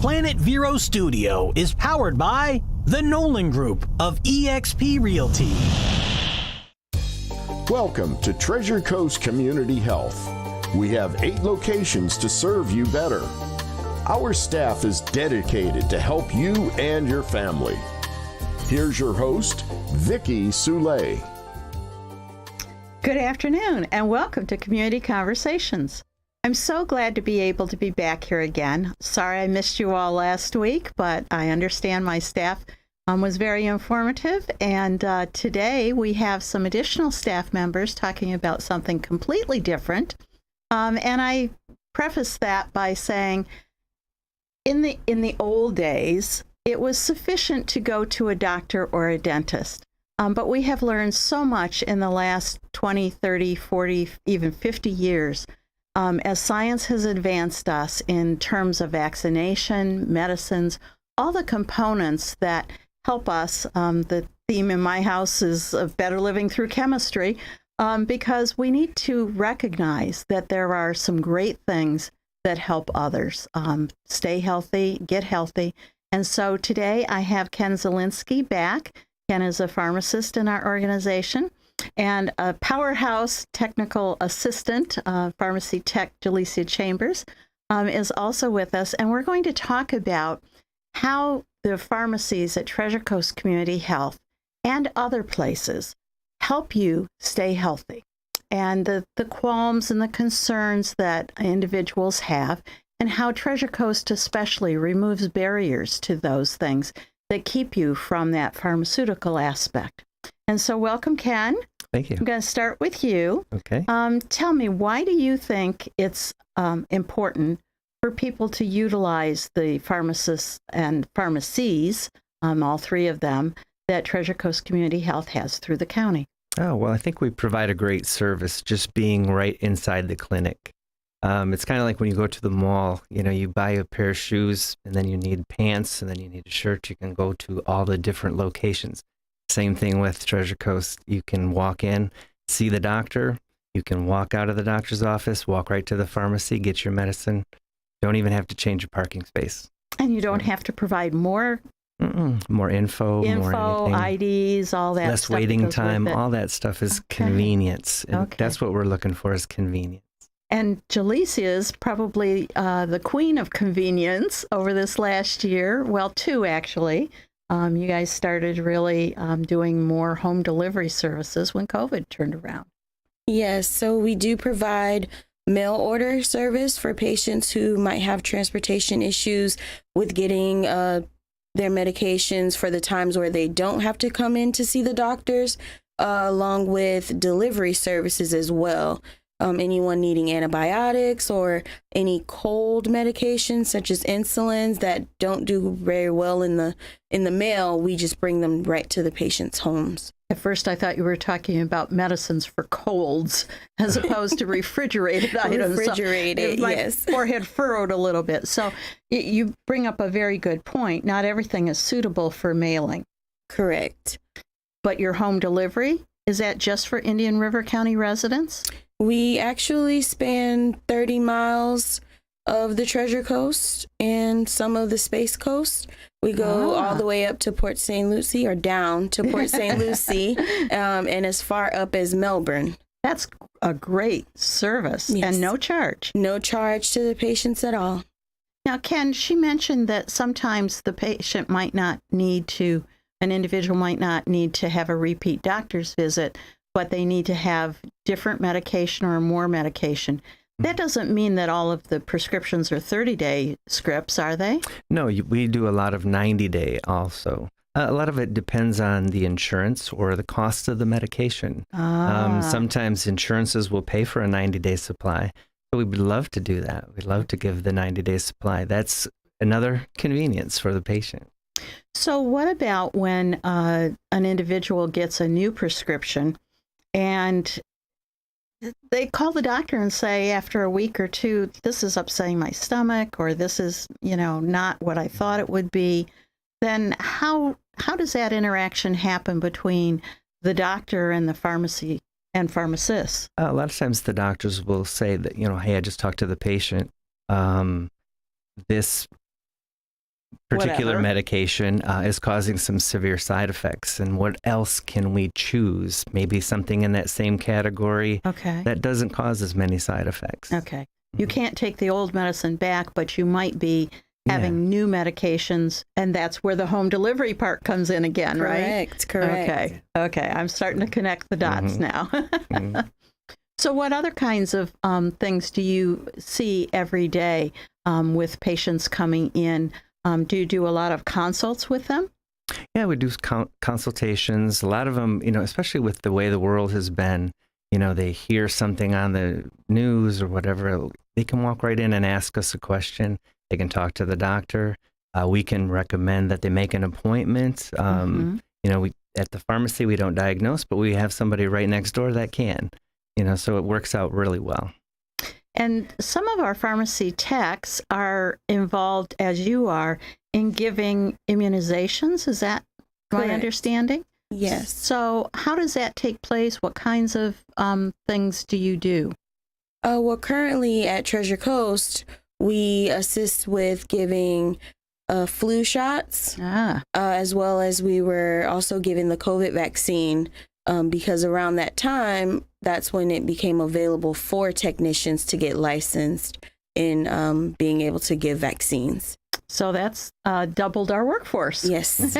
Planet Vero Studio is powered by the Nolan Group of eXp Realty. Welcome to Treasure Coast Community Health. We have 8 locations to serve you better. Our staff is dedicated to help you and your family. Here's your host, Vicki Soule. Good afternoon and welcome to Community Conversations. I'm so glad to be able to be back here again. Sorry I missed you all last week, but I understand my staff was very informative. And today we have some additional staff members talking about something completely different. And I preface that by saying in the old days, it was sufficient to go to a doctor or a dentist. But we have learned so much in the last 20, 30, 40, even 50 years as science has advanced us in terms of vaccination, medicines, all the components that help us. The theme in my house is of better living through chemistry, because we need to recognize that there are some great things that help others stay healthy, get healthy. And so today I have Ken Zielinski back. Ken is a pharmacist in our organization and a powerhouse technical assistant, pharmacy tech, Jalecia Chambers, is also with us. And we're going to talk about how the pharmacies at Treasure Coast Community Health and other places help you stay healthy, and the qualms and the concerns that individuals have, and how Treasure Coast especially removes barriers to those things that keep you from that pharmaceutical aspect. And so welcome, Ken. Thank you. I'm going to start with you. Okay. Tell me, why do you think it's important for people to utilize the pharmacists and pharmacies, all 3 of them, that Treasure Coast Community Health has through the county? Oh, well, I think we provide a great service just being right inside the clinic. It's kind of like when you go to the mall, you buy a pair of shoes and then you need pants and then you need a shirt. You can go to all the different locations. Same thing with Treasure Coast. You can walk in, see the doctor. You can walk out of the doctor's office, walk right to the pharmacy, get your medicine. Don't even have to change your parking space. And you don't have to provide more more info, more IDs, all that. Less waiting time, all that stuff is convenience. And that's what we're looking for, is convenience. And Jalecia is probably the queen of convenience over this last year. Well, 2 actually. You guys started really doing more home delivery services when COVID turned around. Yes, so we do provide mail order service for patients who might have transportation issues with getting their medications for the times where they don't have to come in to see the doctors, along with delivery services as well. Anyone needing antibiotics or any cold medications such as insulins that don't do very well in the mail, we just bring them right to the patient's homes. At first, I thought you were talking about medicines for colds as opposed to refrigerated items. Refrigerated, so yes. My forehead furrowed a little bit. So you bring up a very good point. Not everything is suitable for mailing. Correct. But your home delivery, is that just for Indian River County residents? We actually span 30 miles of the Treasure Coast and some of the Space Coast. We go all the way up to Port St. Lucie, or down to Port St. Lucie, and as far up as Melbourne. That's a great service. Yes. And no charge. No charge to the patients at all. Now, Ken, she mentioned that sometimes the patient might not need to, an individual might not need to have a repeat doctor's visit, but they need to have different medication or more medication. That doesn't mean that all of the prescriptions are 30-day scripts, are they? No, we do a lot of 90-day also. A lot of it depends on the insurance or the cost of the medication. Sometimes insurances will pay for a 90-day supply. So we would love to do that. We'd love to give the 90-day supply. That's another convenience for the patient. So what about when an individual gets a new prescription and they call the doctor and say after a week or 2, this is upsetting my stomach, or this is, not what I thought it would be, then how does that interaction happen between the doctor and the pharmacy and pharmacists? A lot of times the doctors will say that, hey, I just talked to the patient. This particular whatever. medication is causing some severe side effects, and what else can we choose? Maybe something in that same category Okay. that doesn't cause as many side effects. Okay. You can't take the old medicine back, but you might be having new medications, and that's where the home delivery part comes in again, right? Correct. Okay. Okay. I'm starting to connect the dots now. So what other kinds of things do you see every day with patients coming in? Do you do a lot of consults with them? Yeah, we do consultations. A lot of them, especially with the way the world has been, they hear something on the news or whatever, they can walk right in and ask us a question. They can talk to the doctor. We can recommend that they make an appointment. We at the pharmacy, we don't diagnose, but we have somebody right next door that can, so it works out really well. And some of our pharmacy techs are involved, as you are, in giving immunizations. Is that my understanding? Yes. So how does that take place? What kinds of things do you do? Well, currently at Treasure Coast, we assist with giving flu shots, as well as we were also giving the COVID vaccine, because around that time, that's when it became available for technicians to get licensed in being able to give vaccines. So that's doubled our workforce. Yes.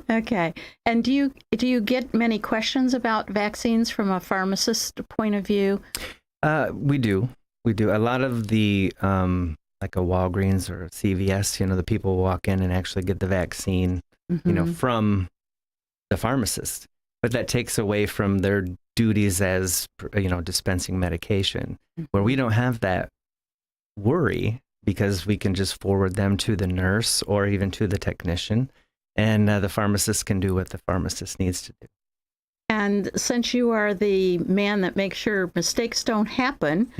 Okay. And do you get many questions about vaccines from a pharmacist point of view? We do. A lot of the, like a Walgreens or a CVS, the people walk in and actually get the vaccine, from the pharmacist. But that takes away from their duties as, dispensing medication, where we don't have that worry because we can just forward them to the nurse or even to the technician, and the pharmacist can do what the pharmacist needs to do. And since you are the man that makes sure mistakes don't happen,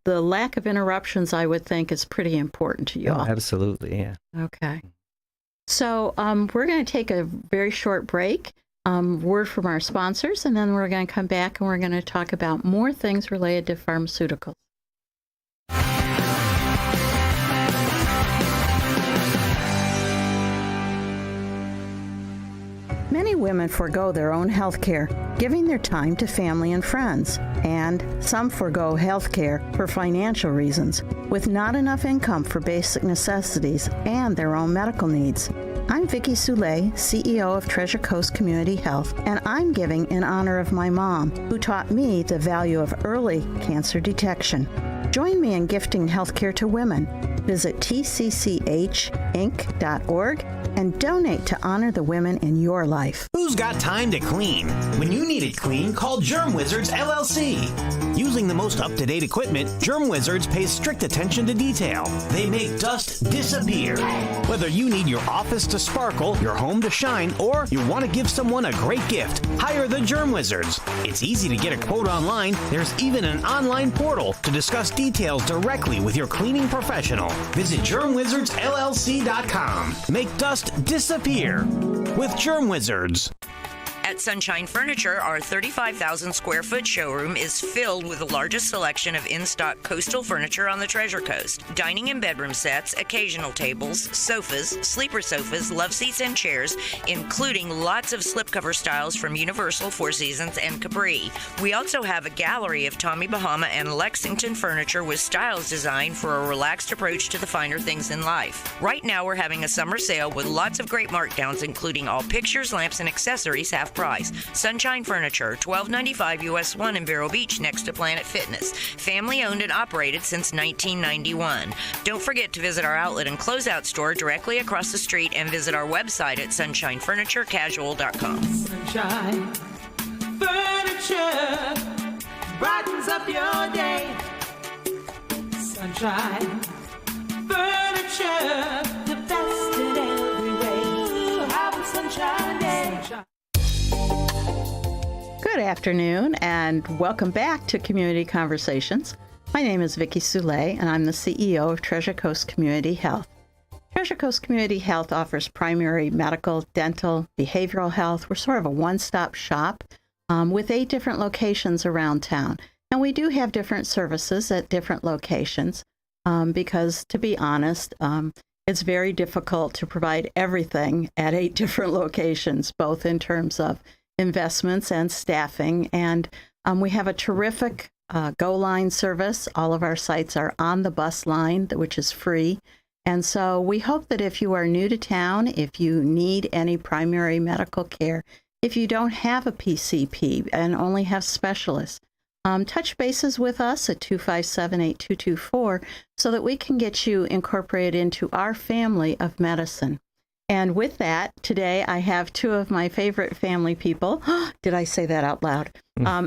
the lack of interruptions, I would think, is pretty important to you all. Absolutely, yeah. Okay. So we're going to take a very short break, word from our sponsors, and then we're going to come back and we're going to talk about more things related to pharmaceuticals. Many women forego their own health care, giving their time to family and friends. And some forego health care for financial reasons, with not enough income for basic necessities and their own medical needs. I'm Vicki Soule, CEO of Treasure Coast Community Health, and I'm giving in honor of my mom, who taught me the value of early cancer detection. Join me in gifting healthcare to women. Visit tcchinc.org and donate to honor the women in your life. Who's got time to clean? When you need it clean, call Germ Wizards LLC. Using the most up-to-date equipment, Germ Wizards pays strict attention to detail. They make dust disappear. Whether you need your office to sparkle, your home to shine, or you want to give someone a great gift, hire the Germ Wizards. It's easy to get a quote online. There's even an online portal to discuss details directly with your cleaning professional. Visit GermWizardsLLC.com. Make dust disappear with Germ Wizards. At Sunshine Furniture, our 35,000 square foot showroom is filled with the largest selection of in-stock coastal furniture on the Treasure Coast. Dining and bedroom sets, occasional tables, sofas, sleeper sofas, love seats, and chairs, including lots of slipcover styles from Universal, Four Seasons, and Capri. We also have a gallery of Tommy Bahama and Lexington furniture with styles designed for a relaxed approach to the finer things in life. Right now, we're having a summer sale with lots of great markdowns, including all pictures, lamps, and accessories half price. Sunshine Furniture, $12.95 US 1 in Vero Beach next to Planet Fitness. Family owned and operated since 1991. Don't forget to visit our outlet and closeout store directly across the street and visit our website at sunshinefurniturecasual.com. Sunshine Furniture brightens up your day. Sunshine Furniture, the best in every way. Have a sunshine day. Sunshine. Good afternoon, and welcome back to Community Conversations. My name is Vicki Soule, and I'm the CEO of Treasure Coast Community Health. Treasure Coast Community Health offers primary medical, dental, behavioral health. We're sort of a one-stop shop with 8 different locations around town. And we do have different services at different locations. because, to be honest, it's very difficult to provide everything at 8 different locations, both in terms of investments and staffing. And we have a terrific Go line service. All of our sites are on the bus line, which is free. And so we hope that if you are new to town, if you need any primary medical care, if you don't have a PCP and only have specialists, touch bases with us at 257-8224 so that we can get you incorporated into our family of medicine. And with that, today I have 2 of my favorite family people. Did I say that out loud?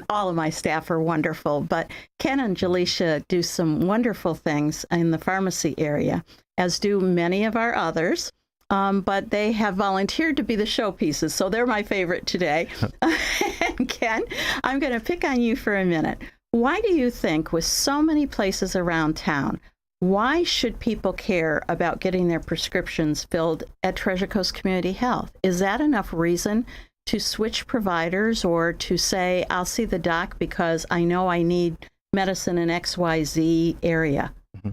All of my staff are wonderful, but Ken and Jaleisha do some wonderful things in the pharmacy area, as do many of our others. But they have volunteered to be the showpieces, so they're my favorite today. And Ken, I'm going to pick on you for a minute. Why do you think, with so many places around town, why should people care about getting their prescriptions filled at Treasure Coast Community Health? Is that enough reason to switch providers or to say, I'll see the doc because I know I need medicine in XYZ area? Mm-hmm.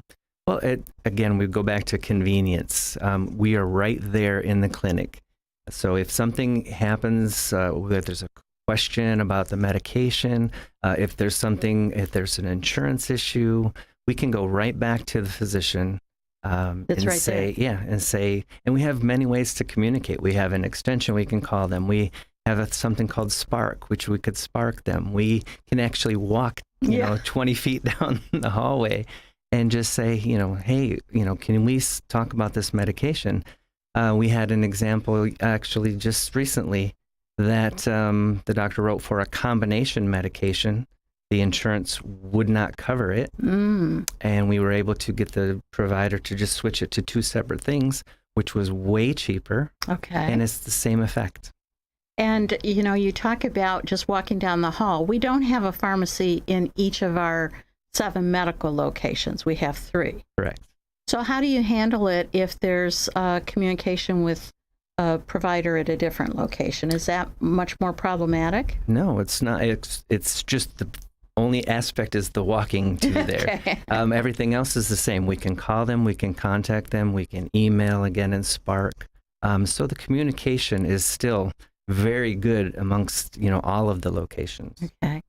Well, again, we go back to convenience. We are right there in the clinic. So if something happens, that there's a question about the medication, if there's an insurance issue, we can go right back to the physician and say, and we have many ways to communicate. We have an extension we can call them. We have something called Spark, which we could spark them. We can actually walk, 20 feet down the hallway and just say, hey, can we talk about this medication? We had an example actually just recently that the doctor wrote for a combination medication. The insurance would not cover it. And we were able to get the provider to just switch it to 2 separate things, which was way cheaper. Okay. And it's the same effect. And, you talk about just walking down the hall. We don't have a pharmacy in each of our 7 medical locations. We have 3. Correct. So how do you handle it if there's communication with a provider at a different location? Is that much more problematic? No, it's not. It's just the only aspect is the walking to there. Okay. Everything else is the same. We can call them, we can contact them, we can email again in Spark. So the communication is still very good amongst, all of the locations. Okay.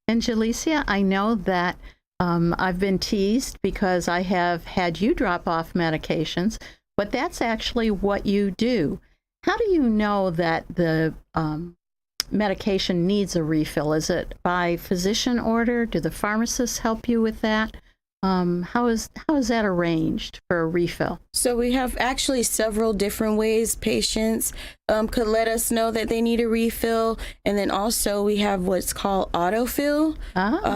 And Jaleisha, I know that I've been teased because I have had you drop off medications, but that's actually what you do. How do you know that the medication needs a refill? Is it by physician order? Do the pharmacists help you with that? How is that arranged for a refill? So we have actually several different ways patients could let us know that they need a refill. And then also we have what's called autofill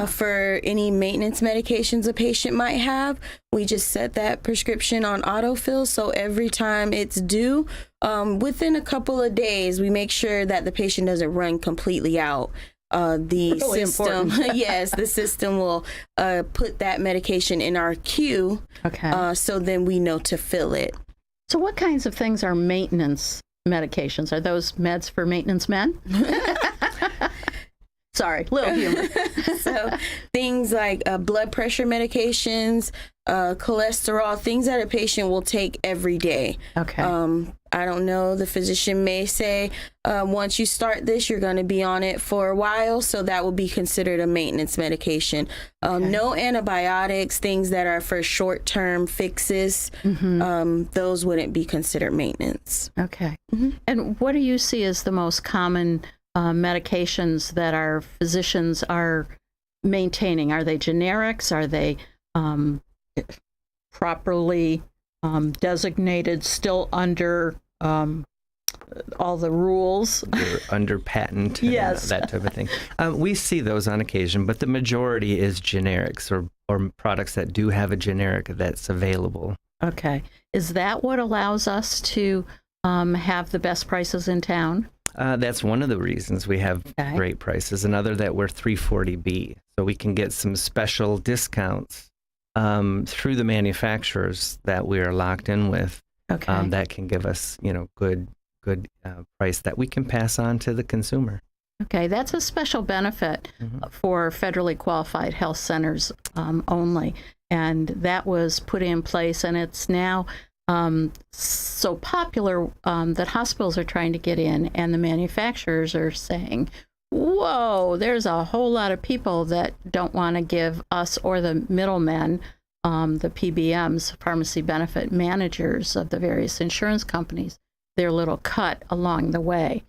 for any maintenance medications a patient might have. We just set that prescription on autofill. So every time it's due, within a couple of days, we make sure that the patient doesn't run completely out. The really system, yes, the system will put that medication in our queue. Okay. So then we know to fill it. So what kinds of things are maintenance medications? Are those meds for maintenance men? Sorry, little humor. So things like blood pressure medications, cholesterol, things that a patient will take every day. Okay. I don't know, the physician may say, once you start this, you're going to be on it for a while. So that will be considered a maintenance medication. No antibiotics, things that are for short-term fixes, those wouldn't be considered maintenance. Okay. And what do you see as the most common medications that our physicians are maintaining? Are they generics? Are they properly designated, still under all the rules? Under patent, yes. That type of thing. We see those on occasion, but the majority is generics or products that do have a generic that's available. Okay. Is that what allows us to have the best prices in town? That's one of the reasons we have great prices. Another that we're 340B, so we can get some special discounts through the manufacturers that we are locked in with. Okay. That can give us, good price that we can pass on to the consumer. Okay, that's a special benefit for federally qualified health centers only. And that was put in place, and it's now so popular that hospitals are trying to get in, and the manufacturers are saying, whoa, there's a whole lot of people that don't want to give us or the middlemen, the PBMs, pharmacy benefit managers of the various insurance companies, their little cut along the way.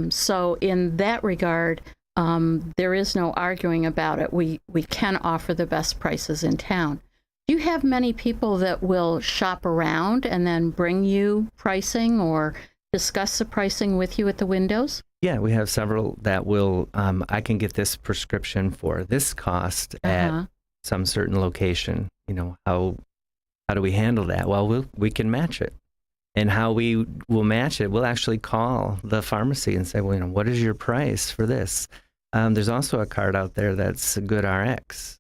So in that regard, there is no arguing about it. We can offer the best prices in town. Do you have many people that will shop around and then bring you pricing or discuss the pricing with you at the windows? Yeah, we have several that will, I can get this prescription for this cost at some certain location. You know, how do we handle that? Well, we can match it. And how we will match it, we'll actually call the pharmacy and say, well, you know, what is your price for this? There's also a card out there that's GoodRx.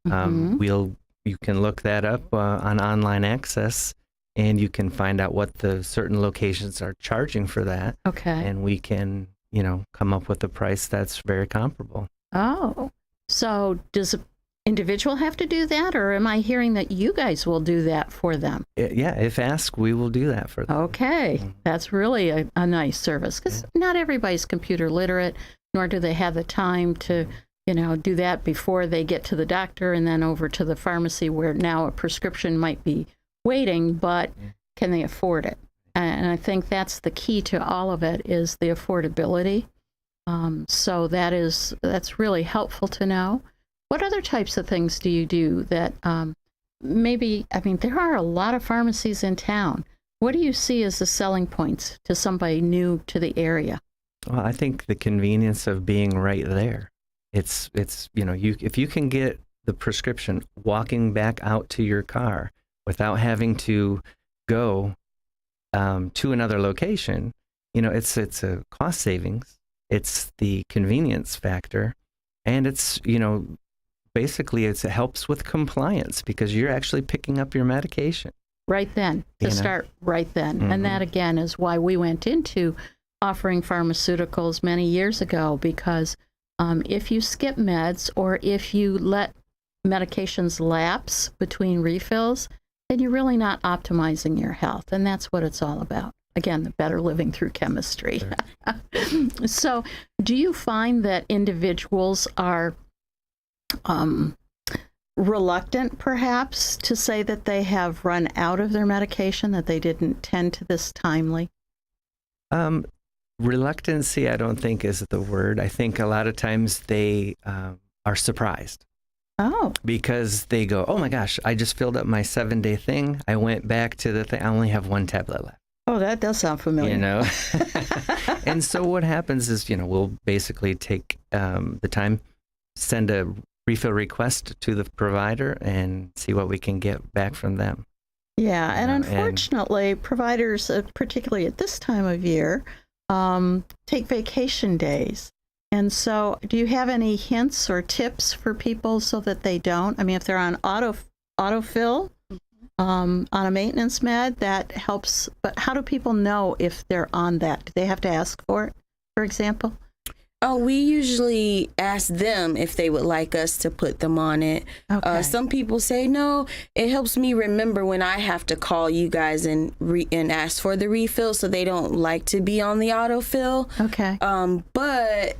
You can look that up on online access, and you can find out what the certain locations are charging for that. Okay. And we can, you know, come up with a price that's very comparable. Oh, so does an individual have to do that, or am I hearing that you guys will do that for them? Yeah, if asked, we will do that for them. Okay, that's really a nice service, because not everybody's computer literate, nor do they have the time to, you know, do that before they get to the doctor and then over to the pharmacy where now a prescription might be waiting, but can they afford it? And I think that's the key to all of it, is the affordability. So that's really helpful to know. What other types of things do you do that maybe, I mean, there are a lot of pharmacies in town. What do you see as the selling points to somebody new to the area? Well, I think the convenience of being right there. It's you know, if you can get the prescription walking back out to your car without having to go to another location, you know, it's a cost savings. It's the convenience factor, and it's, you know, basically it helps with compliance because you're actually picking up your medication. Right then, start right then. And that, again, is why we went into offering pharmaceuticals many years ago, because if you skip meds or if you let medications lapse between refills, then you're really not optimizing your health. And that's what it's all about. Again, the better living through chemistry. Sure. So do you find that individuals are reluctant, perhaps, to say that they have run out of their medication, that they didn't tend to this timely? Reluctancy, I don't think is the word. I think a lot of times they are surprised. Oh. Because they go, oh my gosh, I just filled up my 7-day thing. I went back to the thing. I only have 1 tablet left. Oh, that does sound familiar. You know? And so what happens is, you know, we'll basically take the time, send a refill request to the provider and see what we can get back from them. Yeah, and unfortunately, providers, particularly at this time of year, take vacation days. And so do you have any hints or tips for people so that they don't? I mean, if they're on autofill, on a maintenance med, that helps. But how do people know if they're on that? Do they have to ask for it, for example? Oh, we usually ask them if they would like us to put them on it. Okay. Some people say, no, it helps me remember when I have to call you guys and ask for the refill, so they don't like to be on the autofill. Okay. But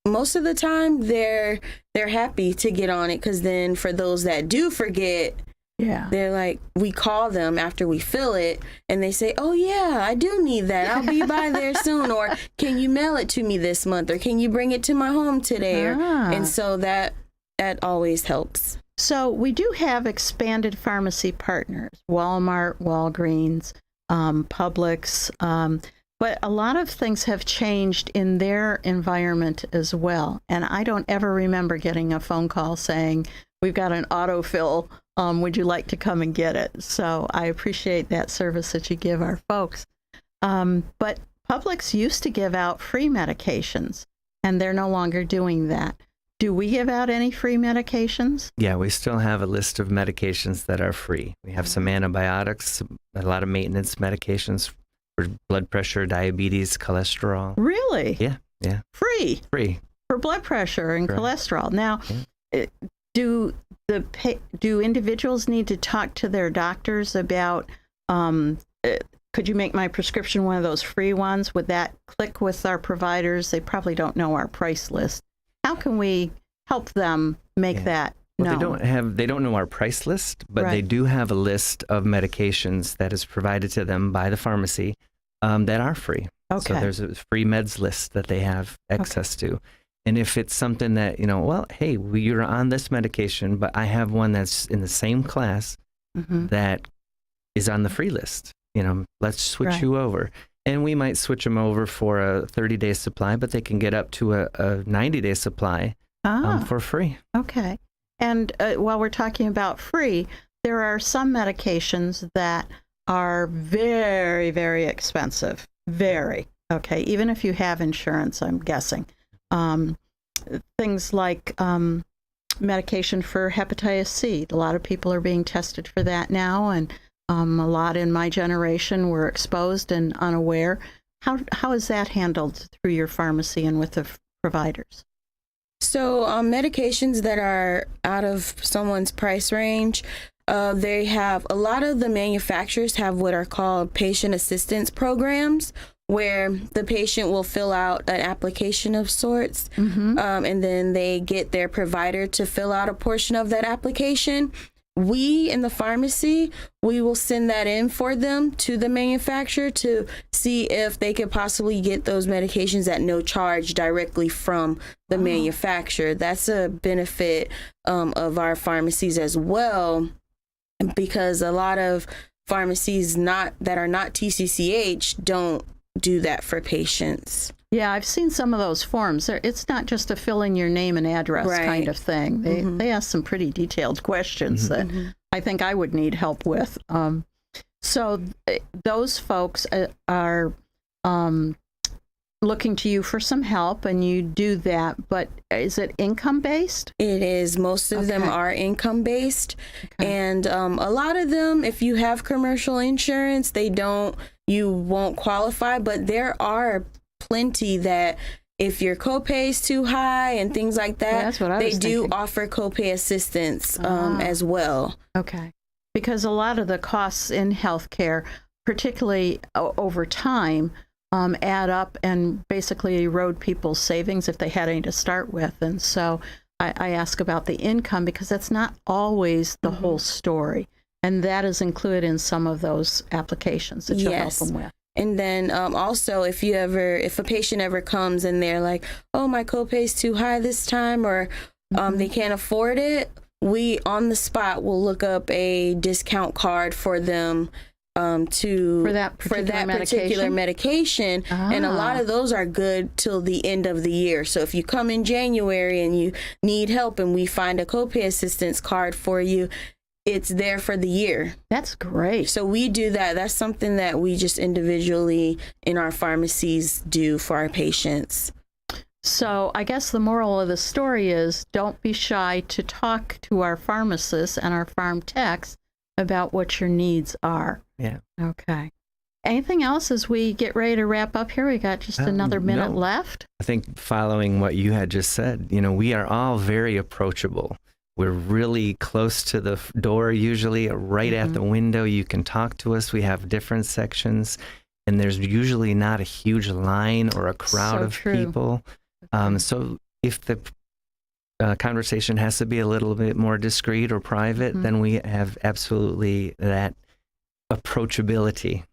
most of the time they're happy to get on it, because then for those that do forget, they're like, we call them after we fill it and they say, oh yeah, I do need that. I'll be by there soon. Or can you mail it to me this month? Or can you bring it to my home today? And so that always helps. So we do have expanded pharmacy partners, Walmart, Walgreens, Publix, but a lot of things have changed in their environment as well. And I don't ever remember getting a phone call saying, we've got an autofill. Would you like to come and get it? So I appreciate that service that you give our folks. But Publix used to give out free medications, and they're no longer doing that. Do we give out any free medications? Yeah, we still have a list of medications that are free. We have some antibiotics, a lot of maintenance medications for blood pressure, diabetes, cholesterol. Really? Yeah. Free? Free. For blood pressure and cholesterol. Now, do do individuals need to talk to their doctors about, could you make my prescription one of those free ones? Would that click with our providers? They probably don't know our price list. How can we help them make that known? They don't know our price list, but they do have a list of medications that is provided to them by the pharmacy that are free. Okay. So there's a free meds list that they have access to. And if it's something that, hey, you're on this medication, but I have one that's in the same class that is on the free list, let's switch you over. And we might switch them over for a 30-day supply, but they can get up to a 90-day supply for free. Okay. And while we're talking about free, there are some medications that are very, very expensive. Very. Okay. Even if you have insurance, I'm guessing. Things like medication for hepatitis C. A lot of people are being tested for that now, and a lot in my generation were exposed and unaware. How is that handled through your pharmacy and with the providers? So medications that are out of someone's price range, they have, a lot of the manufacturers have what are called patient assistance programs, where the patient will fill out an application of sorts, and then they get their provider to fill out a portion of that application. We in the pharmacy, we will send that in for them to the manufacturer to see if they could possibly get those medications at no charge directly from the manufacturer. That's a benefit of our pharmacies as well, because a lot of pharmacies that are not TCCH don't do that for patients. Yeah, I've seen some of those forms. It's not just a fill in your name and address kind of thing. They ask some pretty detailed questions that I think I would need help with. So those folks are looking to you for some help, and you do that. But is it income based? It is. Most of them are income based, and a lot of them, if you have commercial insurance, you won't qualify. But there are plenty that, if your copay is too high and things like that, they do offer copay assistance as well. Okay. Because a lot of the costs in healthcare, particularly over time, add up and basically erode people's savings if they had any to start with. And so I ask about the income, because that's not always the whole story. And that is included in some of those applications that you'll help them with. And then also, if a patient ever comes and they're like, oh, my copay's too high this time, or they can't afford it, we on the spot will look up a discount card for them for that particular medication. And a lot of those are good till the end of the year. So if you come in January and you need help and we find a copay assistance card for you, it's there for the year. That's great. So we do that. That's something that we just individually in our pharmacies do for our patients. So I guess the moral of the story is, don't be shy to talk to our pharmacists and our pharm techs about what your needs are. Yeah. Okay. Anything else as we get ready to wrap up here? We got just another minute left. I think following what you had just said, we are all very approachable. We're really close to the door, usually right at the window. You can talk to us. We have different sections, and there's usually not a huge line or a crowd of people. So if the conversation has to be a little bit more discreet or private, then we have absolutely that approachability.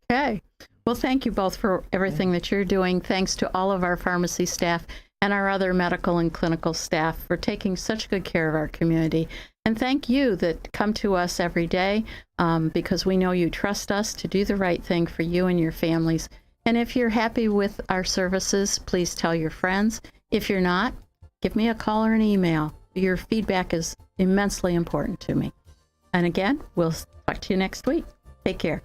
Okay. Well, thank you both for everything that you're doing. Thanks to all of our pharmacy staff and our other medical and clinical staff for taking such good care of our community. And thank you that come to us every day, because we know you trust us to do the right thing for you and your families. And if you're happy with our services, please tell your friends. If you're not, give me a call or an email. Your feedback is immensely important to me. And again, we'll talk to you next week. Take care.